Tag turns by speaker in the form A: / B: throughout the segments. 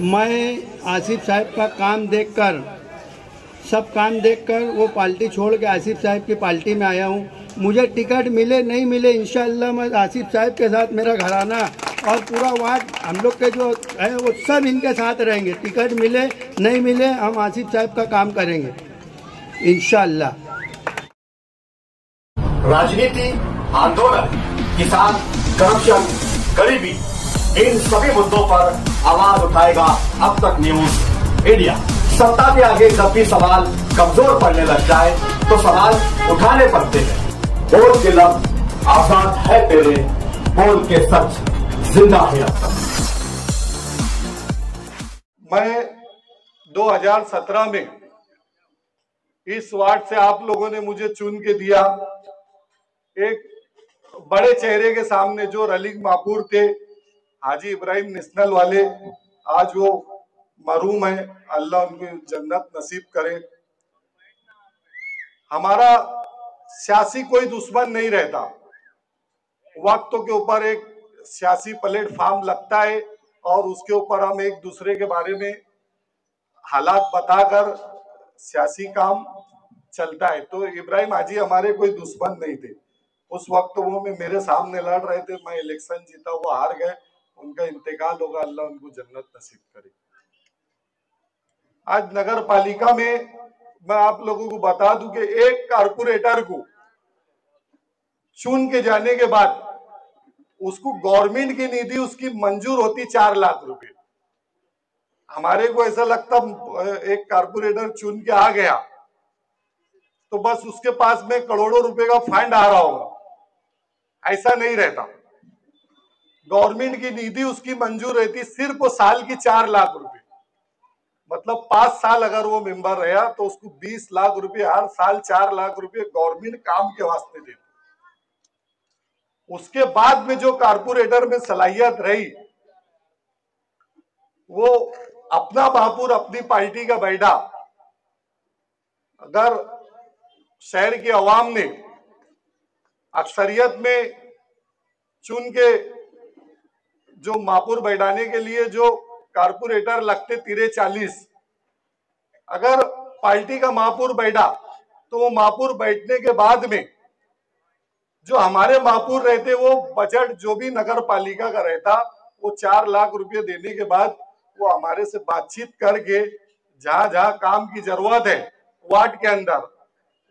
A: मैं आसिफ साहब का काम देखकर, सब काम देखकर वो पार्टी छोड़ के आसिफ साहब की पार्टी में आया हूँ। मुझे टिकट मिले नहीं मिले, इंशाअल्लाह मैं आसिफ साहब के साथ, मेरा घराना और पूरा वार्ड, हम लोग के जो है वो सब इनके साथ रहेंगे। टिकट मिले नहीं मिले, हम आसिफ साहब का काम करेंगे इंशाअल्लाह।
B: राजनीति, आंदोलन, किसान, करप्शन, गरीबी, इन सभी मुद्दों पर आवाज उठाएगा अब तक न्यूज इंडिया। सत्ता के आगे जब भी सवाल कमजोर पड़ने लग जाए तो सवाल उठाने पड़ते हैं। बोल के लफ्ज आजाद है तेरे, बोल के सच जिंदा है अब तक।
C: मैं 2017 में इस वार्ड से आप लोगों ने मुझे चुन के दिया। एक बड़े चेहरे के सामने जो रलीग मापूर थे, हाजी इब्राहिम नेशनल वाले, आज वो मरहूम है, अल्लाह उनको जन्नत नसीब करे। हमारा सियासी कोई दुश्मन नहीं रहता। वक्तों के ऊपर एक सियासी प्लेटफॉर्म लगता है और उसके ऊपर हम एक दूसरे के बारे में हालात बताकर सियासी काम चलता है। तो इब्राहिम हाजी हमारे कोई दुश्मन नहीं थे। उस वक्त वो में मेरे सामने लड़ रहे थे, मैं इलेक्शन जीता, वो हार गए, उनका इंतकाल होगा, अल्लाह उनको जन्नत नसीब करे। आज नगर पालिका में मैं आप लोगों को बता दूं कि एक कारपोरेटर को चुन के जाने के बाद उसको गवर्नमेंट की निधि उसकी मंजूर होती 4 लाख रुपए। हमारे को ऐसा लगता एक कारपोरेटर चुन के आ गया तो बस उसके पास में करोड़ों रुपए का फंड आ रहा होगा, ऐसा नहीं रहता। गवर्नमेंट की निधि उसकी मंजूर रहती सिर्फ वो साल की 4 लाख रुपए, मतलब 5 साल अगर वो मेंबर रहा तो उसको 20 लाख रुपए हर साल, 4 लाख रुपए गवर्नमेंट काम के वास्ते देती। उसके बाद में जो कारपोरेटर में सलाहियत रही, वो अपना महापुर अपनी पार्टी का बैठा। अगर शहर के अवाम ने अक्सरियत में चुन के जो महापुर बैठाने के लिए जो कारपोरेटर लगते 43, अगर पार्टी का महापुर बैठा तो वो महापुर बैठने के बाद में जो हमारे महापुर रहते वो बजट जो भी नगर पालिका का रहता वो 4 लाख रुपए देने के बाद वो हमारे से बातचीत करके जहां जहां काम की जरूरत है वार्ड के अंदर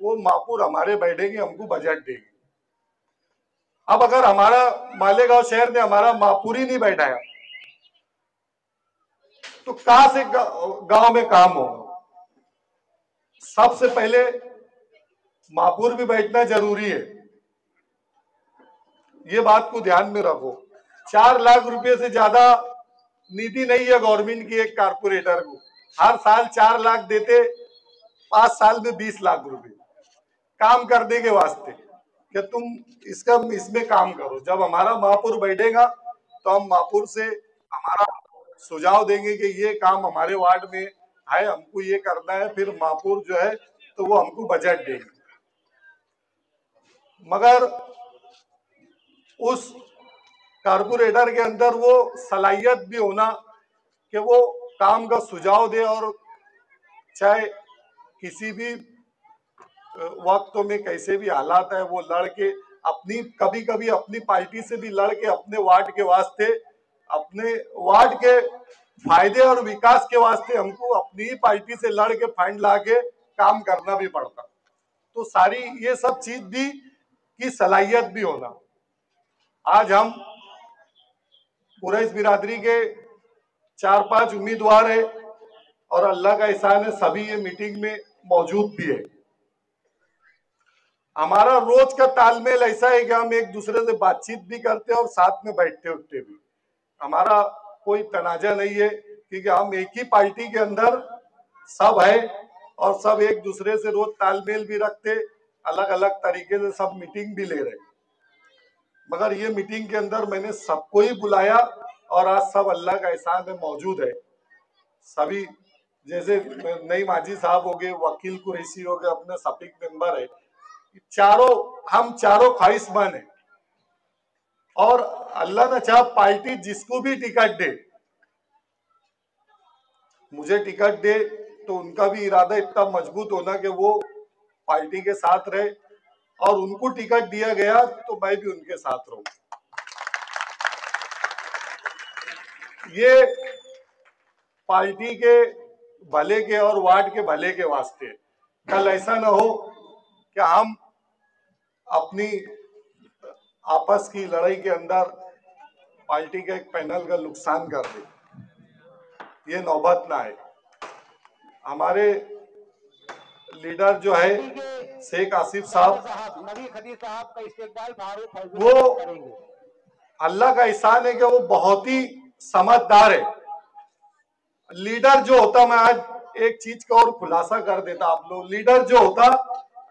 C: वो महापुर हमारे बैठेंगे, हमको बजट देंगे। अब अगर हमारा मालेगांव शहर ने हमारा महापुर ही नहीं बैठाया तो कहां से गांव में काम होगा। सबसे पहले महापुर भी बैठना जरूरी है, ये बात को ध्यान में रखो। 4 लाख रुपए से ज्यादा निधि नहीं है गवर्नमेंट की एक कारपोरेटर को। हर साल 4 लाख देते, 5 साल में 20 लाख रुपए काम करने के वास्ते कि तुम इसमें काम करो। जब हमारा महापुर बैठेगा तो हम महापुर से हमारा सुझाव देंगे कि ये काम हमारे वार्ड में है, हमको ये करना है, फिर महापुर जो है तो वो हमको बजट देंगे। मगर उस कारपोरेटर के अंदर वो सलाहियत भी होना कि वो काम का सुझाव दे और चाहे किसी भी वक्तों में कैसे भी हालात है वो लड़ के अपनी, कभी कभी अपनी पार्टी से भी लड़ के अपने वार्ड के वास्ते, अपने वार्ड के फायदे और विकास के वास्ते हमको अपनी ही पार्टी से लड़ के फंड ला के काम करना भी पड़ता। तो सारी ये सब चीज भी की सलाहियत भी होना। आज हम कुरैश बिरादरी के 4-5 उम्मीदवार है और अल्लाह का एहसान है सभी ये मीटिंग में मौजूद भी है। हमारा रोज का तालमेल ऐसा है कि हम एक दूसरे से बातचीत भी करते हैं और साथ में बैठते उठते भी। हमारा कोई तनाजा नहीं है क्योंकि हम एक ही पार्टी के अंदर सब है और सब एक दूसरे से रोज तालमेल भी रखते, अलग अलग तरीके से सब मीटिंग भी ले रहे। मगर ये मीटिंग के अंदर मैंने सबको ही बुलाया और आज सब अल्लाह का एहसान है मौजूद है। सभी जैसे नई माजी साहब हो गए, वकील कुरैशी हो गए, अपने सफीक मेंबर है, हम चारों ख्वाहिशमंद है और अल्लाह ने चाह पार्टी जिसको भी टिकट दे मुझे टिकट दे तो उनका भी इरादा इतना मजबूत होना कि वो पार्टी के साथ रहे, और उनको टिकट दिया गया तो मैं भी उनके साथ रहूं। ये पार्टी के भले के और वार्ड के भले के वास्ते। कल ऐसा ना हो कि हम अपनी आपस की लड़ाई के अंदर पार्टी के एक पैनल का नुकसान कर दे, ये नौबत ना आए। हमारे लीडर जो है शेख आसिफ साहब, वो अल्लाह का एहसान है कि वो बहुत ही समझदार है। लीडर जो होता, मैं आज एक चीज का और खुलासा कर देता आप लोग, लीडर जो होता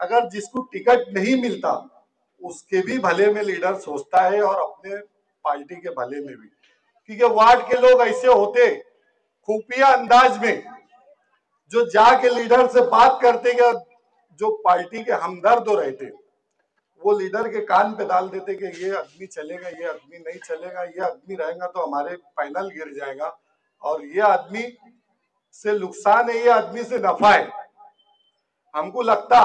C: अगर जिसको टिकट नहीं मिलता उसके भी भले में लीडर सोचता है और अपने पार्टी के भले में भी, क्योंकि वार्ड के लोग ऐसे होते खुफिया अंदाज में जो जाके लीडर से बात करते कि जो पार्टी के हमदर्द रहते वो लीडर के कान पे डाल देते कि ये आदमी चलेगा, ये आदमी नहीं चलेगा, ये आदमी रहेगा तो हमारे पैनल गिर जाएगा, और ये आदमी से नुकसान है, ये आदमी से नफा है। हमको लगता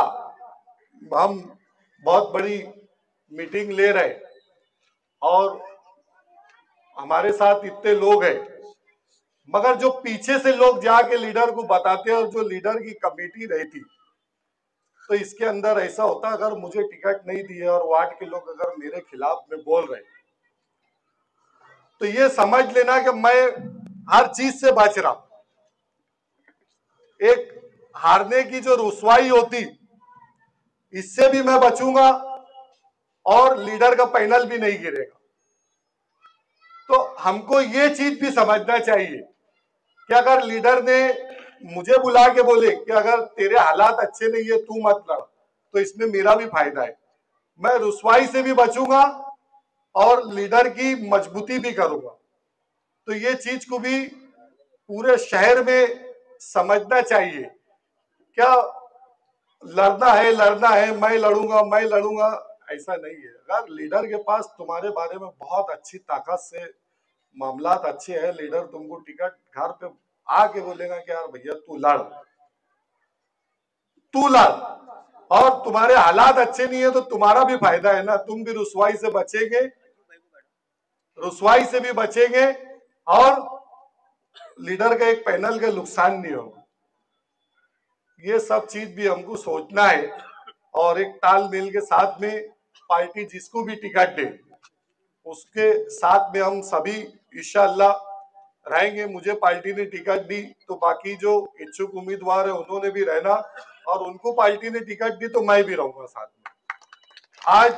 C: हम बहुत बड़ी मीटिंग ले रहे और हमारे साथ इतने लोग हैं, मगर जो पीछे से लोग जाके लीडर को बताते हैं और जो लीडर की कमेटी रहती, तो इसके अंदर ऐसा होता अगर मुझे टिकट नहीं दिए और वार्ड के लोग अगर मेरे खिलाफ में बोल रहे तो ये समझ लेना कि मैं हर चीज से बच रहा। एक हारने की जो रुसवाई होती इससे भी मैं बचूंगा और लीडर का पैनल भी नहीं गिरेगा। तो हमको ये चीज भी समझना चाहिए कि अगर लीडर ने मुझे बुला के बोले कि अगर तेरे हालात अच्छे नहीं है तू मत लड़, तो इसमें मेरा भी फायदा है, मैं रुसवाई से भी बचूंगा और लीडर की मजबूती भी करूंगा। तो ये चीज को भी पूरे शहर में समझना चाहिए। क्या लड़ना है मैं लड़ूंगा, ऐसा नहीं है। अगर लीडर के पास तुम्हारे बारे में बहुत अच्छी ताकत से मामलात अच्छे हैं, लीडर तुमको टिकट घर पे आके बोलेगा कि यार भैया तू लड़, और तुम्हारे हालात अच्छे नहीं है तो तुम्हारा भी फायदा है ना, तुम भी रुसवाई से भी बचेंगे और लीडर का एक पैनल का नुकसान नहीं होगा। ये सब चीज भी हमको सोचना है और एक तालमेल के साथ में पार्टी जिसको भी टिकट दे उसके साथ में हम सभी इंशाअल्लाह रहेंगे। मुझे पार्टी ने टिकट दी तो बाकी जो इच्छुक उम्मीदवार है उन्होंने भी रहना, और उनको पार्टी ने टिकट दी तो मैं भी रहूंगा साथ में। आज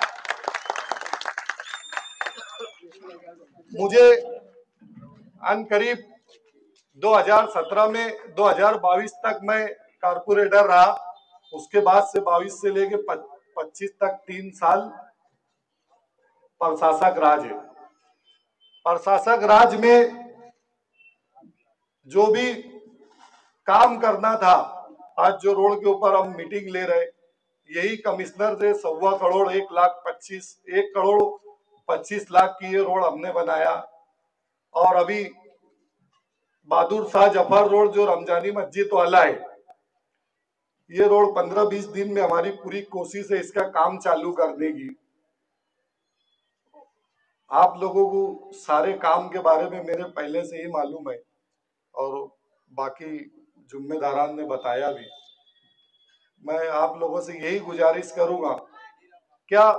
C: मुझे अनकरीब 2017 में 2022 तक मैं कारपोरेटर रहा, उसके बाद से 22 से लेके 25 तक 3 साल प्रशासक राज है। प्रशासक राज में जो भी काम करना था, आज जो रोड के ऊपर हम मीटिंग ले रहे, यही कमिश्नर से 1.25 करोड़ 1 करोड़ 25 लाख की ये रोड हमने बनाया, और अभी बहादुर शाह जफर रोड जो रमजानी मस्जिद वाला है, ये रोड 15-20 दिन में हमारी पूरी कोशिश है इसका काम चालू करने की। आप लोगों को सारे काम के बारे में मेरे पहले से ही मालूम है और बाकी जिम्मेदारान ने बताया भी। मैं आप लोगों से यही गुजारिश करूंगा, क्या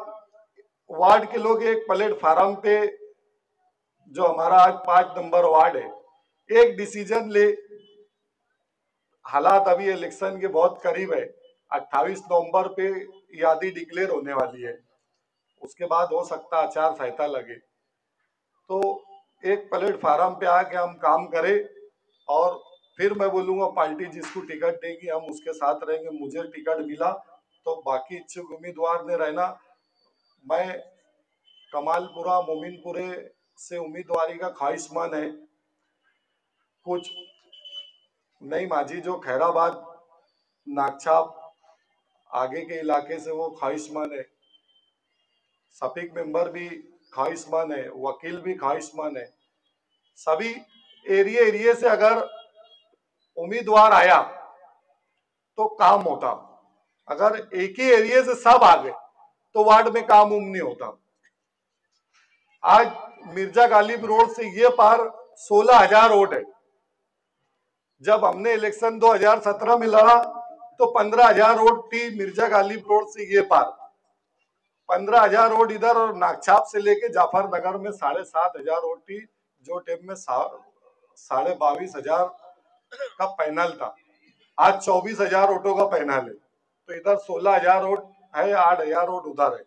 C: वार्ड के लोग एक प्लेटफार्म पे जो हमारा आज 5 नंबर वार्ड है एक डिसीजन ले। हालात अभी इलेक्शन के बहुत करीब है, 28 नवंबर पे यादी डिक्लेयर होने वाली है, उसके बाद हो सकता आचार संहिता लगे, तो एक प्लेटफार्म पे आके हम काम करें और फिर मैं बोलूंगा पार्टी जिसको टिकट देगी हम उसके साथ रहेंगे। मुझे टिकट मिला तो बाकी इच्छुक उम्मीदवार ने रहना। मैं कमालपुरा मोमिनपुरे से उम्मीदवारी का ख्वाहिशमंद है, कुछ नई माझी जो खैराबाद नागछाप आगे के इलाके से वो ख्वाहिशमंद है, सफीक मेंबर भी ख्वाहिशमंद है, वकील भी ख्वाहिशमंद है। सभी एरिए से अगर उम्मीदवार आया तो काम होता। अगर एक ही एरिया से सब आ गए तो वार्ड में काम नहीं होता। आज मिर्जा गालिब रोड से ये पार 16,000 वोट है। जब हमने इलेक्शन 2017 में लड़ा तो 15,000 वोट थी मिर्जा गालिब रोड से ये पार, 15,000 वोट इधर, और नागछाप से लेके जाफरनगर में 7,500 वोट थी, जो टाइम में 22,500 का पैनल था। आज 24,000 वोटों का पैनल है, तो इधर 16,000 वोट है, 8,000 वोट उधर है।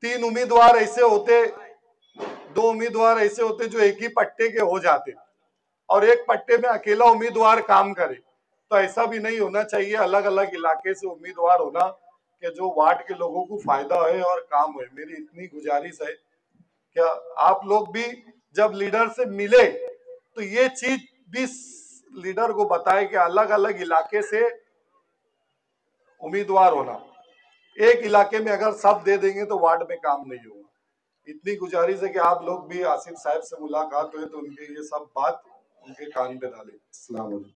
C: 3 उम्मीदवार ऐसे होते, 2 उम्मीदवार ऐसे होते जो एक ही पट्टे के हो जाते, और एक पट्टे में अकेला उम्मीदवार काम करे। तो ऐसा भी नहीं होना चाहिए, अलग अलग इलाके से उम्मीदवार होना कि जो वार्ड के लोगों को फायदा है और काम है। मेरी इतनी गुजारिश है कि आप लोग भी जब लीडर से मिले तो ये चीज भी लीडर को बताए कि अलग अलग इलाके से उम्मीदवार होना। एक इलाके में अगर सब दे देंगे तो वार्ड में काम नहीं होगा। इतनी गुजारिश है कि आप लोग भी आसिफ साहब से मुलाकात हुए तो उनके ये सब बात उनके कान पे डालें। अस्सलाम वालेकुम।